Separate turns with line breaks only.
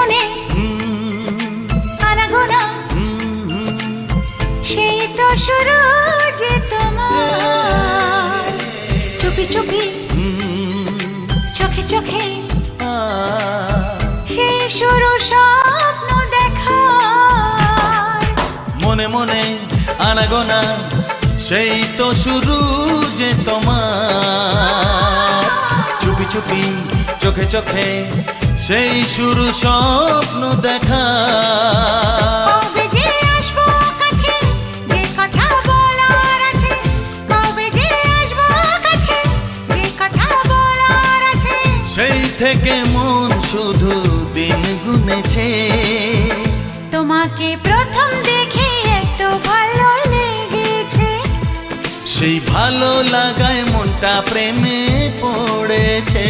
মনে আনাগোনা, সেই তো শুরু যে তোমার। চুপি চুপি চোখে চোখে সেই শুরু স্বপ্ন দেখার।
মনে মনে আনাগোনা, সেই তো শুরু যে তোমার। চুপি চুপি চোখে চোখে সেই শুরু স্বপ্ন দেখা।
কবে যে আসবো কাছে, যে কথা বলার আছে, কবে যে আসবো কাছে, যে কথা বলার আছে।
সেই থেকে মন শুধু দিন গুনেছে,
তোমাকে প্রথম দেখে এত ভালো লেগেছে।
সেই ভালো লাগায় মনটা প্রেমে পড়েছে।